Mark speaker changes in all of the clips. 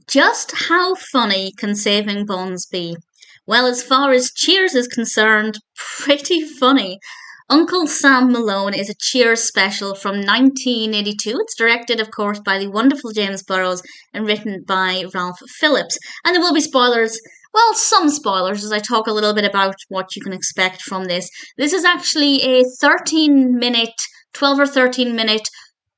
Speaker 1: Just how funny can saving bonds be? Well, as far as Cheers is concerned, pretty funny. Uncle Sam Malone is a Cheers special from 1982. It's directed, of course, by the wonderful James Burrows and written by Ralph Phillips. And there will be spoilers. Well, some spoilers as I talk a little bit about what you can expect from this. This is actually a 13-minute, 12 or 13-minute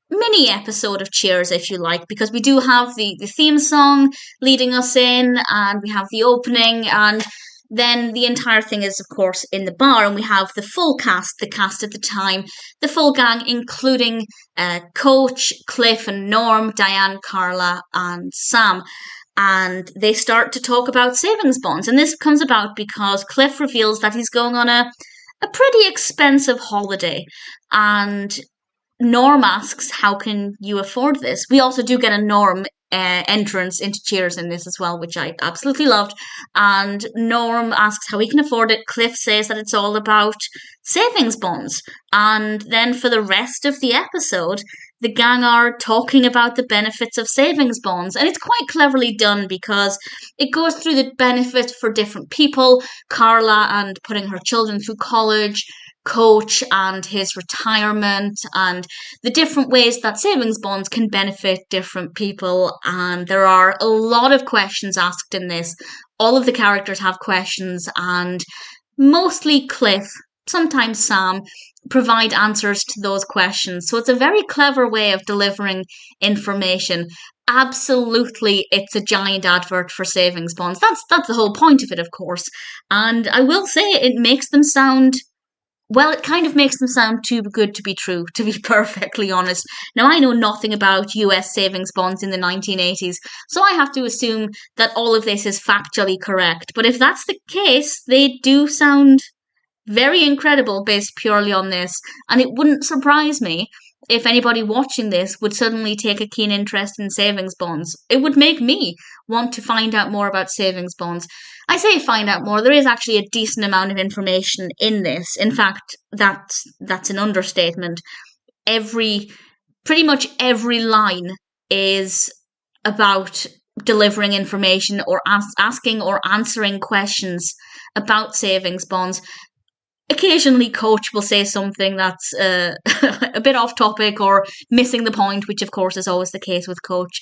Speaker 1: mini episode of Cheers, if you like, because we do have the theme song leading us in, and we have the opening, and then the entire thing is, of course, in the bar, and we have the full cast, the cast at the time, the full gang, including Coach, Cliff, and Norm, Diane, Carla, and Sam. And they start to talk about savings bonds. And this comes about because Cliff reveals that he's going on a pretty expensive holiday. And Norm asks, how can you afford this? We also do get a Norm entrance into Cheers in this as well, which I absolutely loved. And Norm asks how he can afford it. Cliff says that it's all about savings bonds. And then for the rest of the episode, the gang are talking about the benefits of savings bonds. And it's quite cleverly done because it goes through the benefits for different people. Carla and putting her children through college, Coach and his retirement, and the different ways that savings bonds can benefit different people. And there are a lot of questions asked in this. All of the characters have questions, and mostly Cliff, sometimes Sam, provide answers to those questions. So it's a very clever way of delivering information. Absolutely, it's a giant advert for savings bonds. That's the whole point of it, of course. And I will say it makes them sound, well, it kind of makes them sound too good to be true, to be perfectly honest. Now, I know nothing about US savings bonds in the 1980s, so I have to assume that all of this is factually correct. But if that's the case, they do sound very incredible based purely on this, and it wouldn't surprise me if anybody watching this would suddenly take a keen interest in savings bonds. It would make me want to find out more about savings bonds. I say find out more. There is actually a decent amount of information in this. In fact, that's an understatement. Pretty much every line is about delivering information or asking or answering questions about savings bonds. Occasionally, Coach will say something that's a bit off topic or missing the point, which of course is always the case with Coach.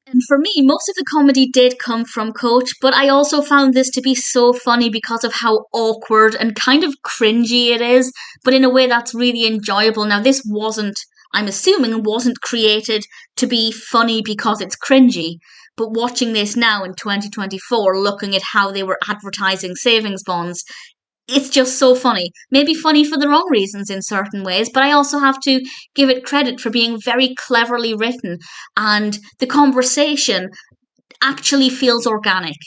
Speaker 1: And for me, most of the comedy did come from Coach, but I also found this to be so funny because of how awkward and kind of cringy it is, but in a way that's really enjoyable. Now, this wasn't, I'm assuming, wasn't created to be funny because it's cringy. But watching this now in 2024, looking at how they were advertising savings bonds, it's just so funny. Maybe funny for the wrong reasons in certain ways, but I also have to give it credit for being very cleverly written, and the conversation actually feels organic.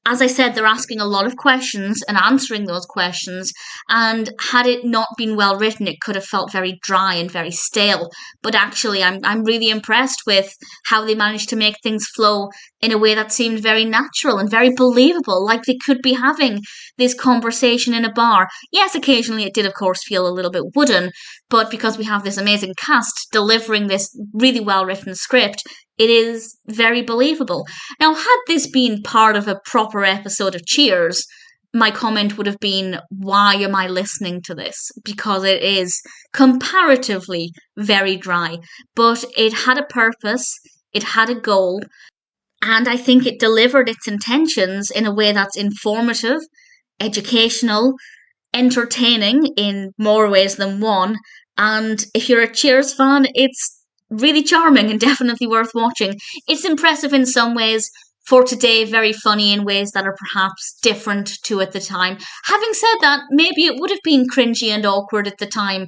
Speaker 1: As I said, they're asking a lot of questions and answering those questions, and had it not been well written, it could have felt very dry and very stale. But actually, I'm really impressed with how they managed to make things flow in a way that seemed very natural and very believable, like they could be having this conversation in a bar. Yes, occasionally it did, of course, feel a little bit wooden, but because we have this amazing cast delivering this really well written script, it is very believable. Now, had this been part of a proper episode of Cheers, my comment would have been, why am I listening to this? Because it is comparatively very dry. But it had a purpose, it had a goal, and I think it delivered its intentions in a way that's informative, educational, entertaining in more ways than one. And if you're a Cheers fan, it's really charming and definitely worth watching. It's impressive in some ways, for today, very funny in ways that are perhaps different to at the time. Having said that, maybe it would have been cringy and awkward at the time,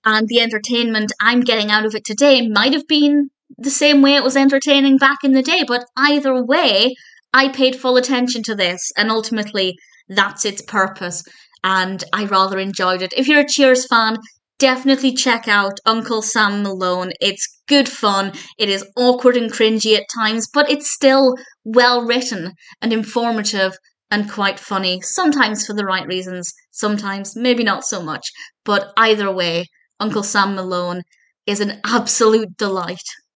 Speaker 1: and the entertainment I'm getting out of it today might have been the same way it was entertaining back in the day, but either way, I paid full attention to this, and ultimately, that's its purpose, and I rather enjoyed it. If you're a Cheers fan, definitely check out Uncle Sam Malone. It's good fun. It is awkward and cringy at times, but it's still well written and informative and quite funny. Sometimes for the right reasons, sometimes maybe not so much. But either way, Uncle Sam Malone is an absolute delight.